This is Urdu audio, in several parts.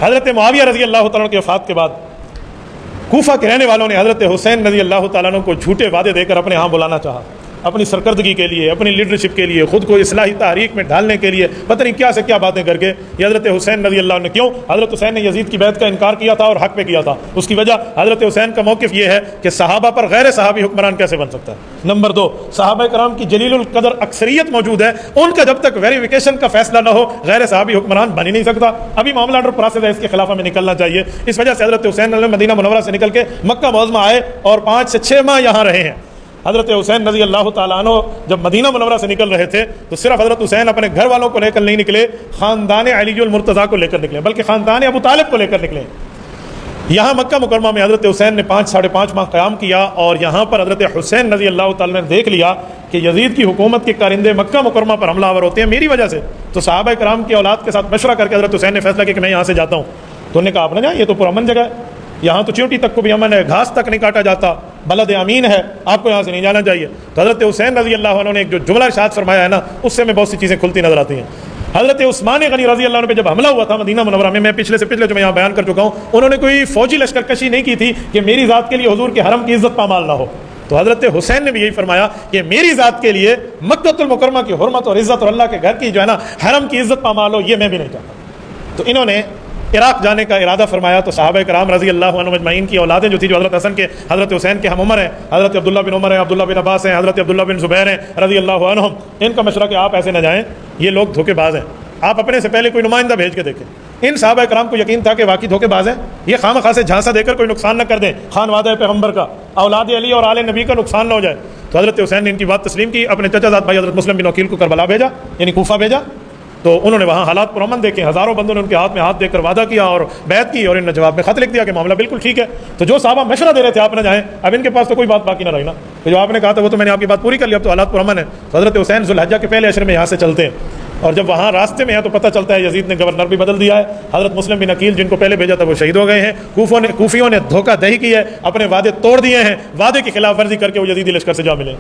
حضرت معاویہ رضی اللہ تعالیٰ عنہ کی وفات کے بعد کوفہ کے رہنے والوں نے حضرت حسین رضی اللہ تعالیٰ عنہ کو جھوٹے وعدے دے کر اپنے ہاں بلانا چاہا، اپنی سرکردگی کے لیے، اپنی لیڈرشپ کے لیے، خود کو اصلاحی تحریک میں ڈھالنے کے لیے، پتہ نہیں کیا سے کیا باتیں کر کے یہ حضرت حسین رضی اللہ عنہ نے کیوں؟ حضرت حسین نے یزید کی بیعت کا انکار کیا تھا اور حق پہ کیا تھا. اس کی وجہ حضرت حسین کا موقف یہ ہے کہ صحابہ پر غیر صحابی حکمران کیسے بن سکتا ہے. نمبر 2، صحابہ کرام کی جلیل القدر اکثریت موجود ہے، ان کا جب تک ویریفیکیشن کا فیصلہ نہ ہو غیر صحابی حکمران بن ہی نہیں سکتا. ابھی معاملہ انڈر پروسیس ہے، اس کے خلاف ہمیں نکلنا چاہیے. اس وجہ سے حضرت حسین مدینہ منورہ سے نکل کے مکہ معظمہ آئے اور 5 سے 6 ماہ یہاں رہے ہیں. حضرت حسین رضی اللہ تعالیٰ عنہ جب مدینہ منورہ سے نکل رہے تھے تو صرف حضرت حسین اپنے گھر والوں کو لے کر نہیں نکلے، خاندان علی المرتضیٰ کو لے کر نکلے، بلکہ خاندان ابو طالب کو لے کر نکلے. یہاں مکہ مکرمہ میں حضرت حسین نے 5-5.5 ماہ قیام کیا، اور یہاں پر حضرت حسین رضی اللہ تعالیٰ نے دیکھ لیا کہ یزید کی حکومت کے کارندے مکہ مکرمہ پر حملہ آور ہوتے ہیں میری وجہ سے. تو صحابہ کرام کی اولاد کے ساتھ مشورہ کر کے حضرت حسین نے فیصلہ کیا کہ میں یہاں سے جاتا ہوں. تو انہوں نے کہا آپ نہ جائیں، یہ تو پرامن جگہ ہے، یہاں تو چیونٹی تک کو بھی امن ہے، گھاس تک نہیں کاٹا جاتا، بلد امین ہے، آپ کو یہاں سے نہیں جانا چاہیے. تو حضرت حسین رضی اللہ عنہ نے ایک جو جملہ ارشاد فرمایا ہے نا، اس سے میں بہت سی چیزیں کھلتی نظر آتی ہیں. حضرت عثمان غنی رضی اللہ عنہ پہ جب حملہ ہوا تھا مدینہ منورہ میں پچھلے جو میں یہاں بیان کر چکا ہوں، انہوں نے کوئی فوجی لشکر کشی نہیں کی تھی کہ میری ذات کے لیے حضور کے حرم کی عزت پامال نہ ہو. تو حضرت حسین نے بھی یہی فرمایا کہ میری ذات کے لیے مکہ المکرمہ کی حرمت اور عزت اور اللہ کے گھر کی جو ہے نا حرم کی عزت پامال ہو، یہ میں بھی نہیں چاہتا. تو انہوں نے عراق جانے کا ارادہ فرمایا. تو صحابہ کرام رضی اللہ عنہ مجمعین کی اولادیں جو تھی، جو حضرت حسن کے حضرت حسین کے ہم عمر ہیں، حضرت عبداللہ بن عمر ہیں، عبداللہ بن عباس ہیں، حضرت عبداللہ بن زبیر ہیں رضی اللہ عنہم، ان کا مشورہ کہ آپ ایسے نہ جائیں، یہ لوگ دھوکے باز ہیں، آپ اپنے سے پہلے کوئی نمائندہ بھیج کے دیکھیں. ان صحابہ کرام کو یقین تھا کہ واقعی دھوکے باز ہیں، یہ خواہ سے جھانسا دے کر کوئی نقصان نہ کر دیں، خان وعدہ پیغمبر کا، اولاد علی اور آل نبی کا نقصان نہ ہو جائے. تو حضرت حسین نے ان کی بات تسلیم کی، اپنے چچا زاد بھائی حضرت مسلم بن عقیل کو کربلا بھیجا، یعنی کوفہ بھیجا. تو انہوں نے وہاں حالات پرامن دیکھے، ہزاروں بندوں نے ان کے ہاتھ میں ہاتھ دے کر وعدہ کیا اور بیعت کی، اور انہوں نے جواب میں خط لکھ دیا کہ معاملہ بالکل ٹھیک ہے. تو جو صحابہ مشورہ دے رہے تھے آپ نہ جائیں، اب ان کے پاس تو کوئی بات باقی نہ رہی نا، تو جو آپ نے کہا تھا وہ تو میں نے آپ کی بات پوری کر لی، اب تو حالات پرامن ہے. تو حضرت حسین ذوالحجہ کے پہلے عشرے میں یہاں سے چلتے ہیں، اور جب وہاں راستے میں ہیں تو پتہ چلتا ہے یزید نے گورنر بھی بدل دیا ہے. حضرت مسلم بن عقیل جن کو پہلے بھیجا تھا وہ شہید ہو گئے ہیں. کوفیوں نے دھوکہ دہی کی ہے، اپنے وعدے توڑ دیے ہیں، وعدے کی خلاف ورزی کر کے وہ یزیدی لشکر سے جا ملے.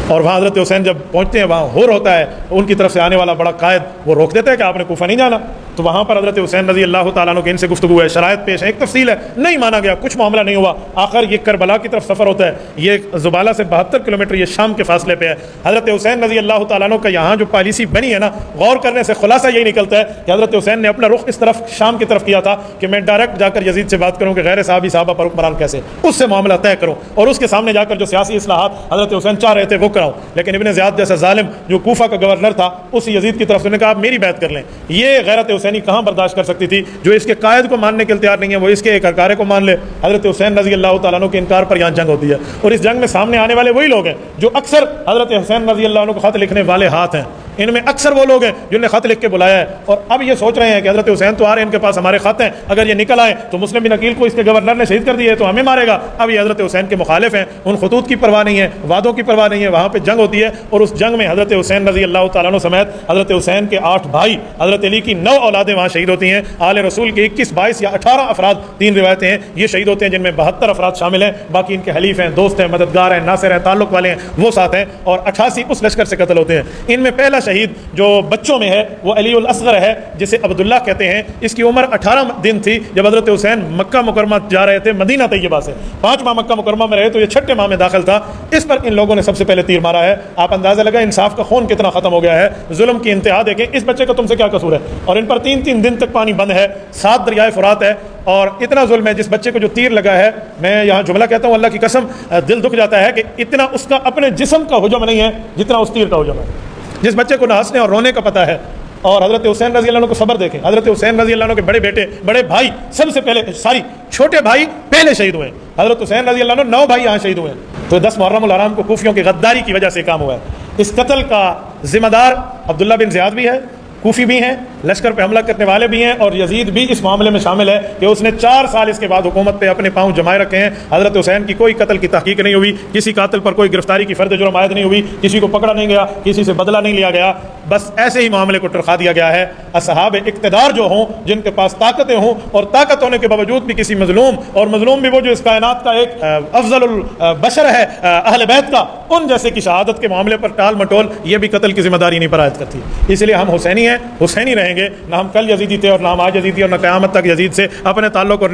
اور وہاں حضرت حسین جب پہنچتے ہیں وہاں ہور ہوتا ہے، ان کی طرف سے آنے والا بڑا قائد وہ روک دیتا ہے کہ آپ نے کوفہ نہیں جانا. تو وہاں پر حضرت حسین رضی اللہ تعالیٰ عنہ کے ان سے گفتگو ہے، شرائط پیش ہے، ایک تفصیل ہے، نہیں مانا گیا، کچھ معاملہ نہیں ہوا. آخر یہ کربلا کی طرف سفر ہوتا ہے، یہ زبالہ سے 72 کلومیٹر یہ شام کے فاصلے پہ ہے. حضرت حسین رضی اللہ تعالیٰ عنہ کا یہاں جو پالیسی بنی ہے نا، غور کرنے سے خلاصہ یہی نکلتا ہے کہ حضرت حسین نے اپنا رخ اس طرف شام کی طرف کیا تھا کہ میں ڈائریکٹ جا کر یزید سے بات کروں کہ غیر صحابہ پر حکمران کیسے، اس سے معاملہ طے کروں، اور اس کے سامنے جا کر جو سیاسی اصلاحات حضرت حسین چاہ رہے تھے وہ کراؤں. لیکن ابن زیاد جیسا ظالم جو کوفہ کا گورنر تھا، اس یزید کی طرف سے نے کہا آپ میری بیعت کر لیں. یہ غیرت حسینی کہاں برداشت کر سکتی تھی؟ جو اس کے قائد کو ماننے کے تیار نہیں ہے وہ اس کے ایک ہرکارے کو مان لے. حضرت حسین رضی اللہ تعالیٰ عنہ کے انکار پر یہاں جنگ ہوتی ہے، اور اس جنگ میں سامنے آنے والے وہی لوگ ہیں جو اکثر حضرت حسین رضی اللہ عنہ کو خط لکھنے والے ہاتھ ہیں. ان میں اکثر وہ لوگ ہیں جنہوں نے خط لکھ کے بلایا ہے، اور اب یہ سوچ رہے ہیں کہ حضرت حسین تو آ رہے ہیں، ان کے پاس ہمارے خط ہیں، اگر یہ نکل آئے تو مسلم بن عقیل کو اس کے گورنر نے شہید کر دیا ہے تو ہمیں مارے گا. اب یہ حضرت حسین کے مخالف ہیں، ان خطوط کی پرواہ نہیں ہے، وعدوں کی پرواہ نہیں ہے. وہاں پہ جنگ ہوتی ہے، اور اس جنگ میں حضرت حسین رضی اللہ تعالیٰ عنہ سمیت حضرت حسین کے 8 بھائی، حضرت علی کی 9 اولادیں وہاں شہید ہوتی ہیں. آل رسول کے 21 22 یا 18 افراد، 3 روایتیں ہیں، یہ شہید ہوتے ہیں، جن میں 72 افراد شامل ہیں. باقی ان کے حلیف ہیں، دوست ہیں، مددگار ہیں، ناصر ہیں، تعلق والے ہیں، وہ ساتھ ہیں، اور 88 اس لشکر سے قتل ہوتے ہیں. ان میں پہلا شہید جو بچوں میں ہے وہ علی الاصغر ہے، جسے عبداللہ کہتے ہیں. اس کی عمر 18 دن تھی جب حضرت حسین مکہ مکرمہ جا رہے تھے مدینہ طیبہ سے. 5 ماہ مکہ مکرمہ میں رہے تو یہ 6ٹھے ماہ میں داخل تھا. اس پر ان لوگوں نے سب سے پہلے تیر مارا ہے. آپ اندازہ لگا انصاف کا خون کتنا ختم ہو گیا ہے. ظلم کی انتہا دیکھیں، اس بچے کا تم سے کیا قصور ہے؟ اور ان پر 3 دن تک پانی بند ہے، 7 دریائے فرات ہے، اور اتنا ظلم ہے. جس بچے کو جو تیر لگا ہے، میں یہاں جملہ کہتا ہوں اللہ کی قسم دل دکھ جاتا ہے کہ اتنا اس کا اپنے جسم کا حجم نہیں ہے جتنا اس تیر کا حجم ہے. جس بچے کو نہ ہنسنے اور رونے کا پتہ ہے. اور حضرت حسین رضی اللہ عنہ کو صبر دیکھیں. حضرت حسین رضی اللہ عنہ کے بڑے بیٹے، بڑے بھائی سب سے پہلے، چھوٹے بھائی پہلے شہید ہوئے. حضرت حسین رضی اللہ عنہ 9 بھائی یہاں شہید ہوئے ہیں. تو 10 محرم الحرام کو کوفیوں کی غداری کی وجہ سے کام ہوا ہے. اس قتل کا ذمہ دار عبداللہ بن زیاد بھی ہے، کوفی بھی ہیں، لشکر پہ حملہ کرنے والے بھی ہیں، اور یزید بھی اس معاملے میں شامل ہے کہ اس نے 4 سال اس کے بعد حکومت پہ اپنے پاؤں جمائے رکھے ہیں. حضرت حسین کی کوئی قتل کی تحقیق نہیں ہوئی، کسی قاتل پر کوئی گرفتاری کی فرد جرم عائد نہیں ہوئی، کسی کو پکڑا نہیں گیا، کسی سے بدلہ نہیں لیا گیا. بس ایسے ہی معاملے کو ٹرخا دیا گیا ہے۔ اصحاب اقتدار جو ہوں، جن کے پاس طاقتیں ہوں، اور طاقت ہونے کے باوجود بھی کسی مظلوم، اور مظلوم بھی وہ جو اس کائنات کا ایک افضل البشر ہے اہل بیت کا، ان جیسے کی شہادت کے معاملے پر ٹال مٹول، یہ بھی قتل کی ذمہ داری نہیں پر عائد کرتی۔ اس لیے ہم حسینی ہیں، حسینی رہیں گے، نہ ہم کل یزیدی تھے اور نہ ہم آج یزیدی، اور نہ قیامت تک یزید سے اپنے تعلق اور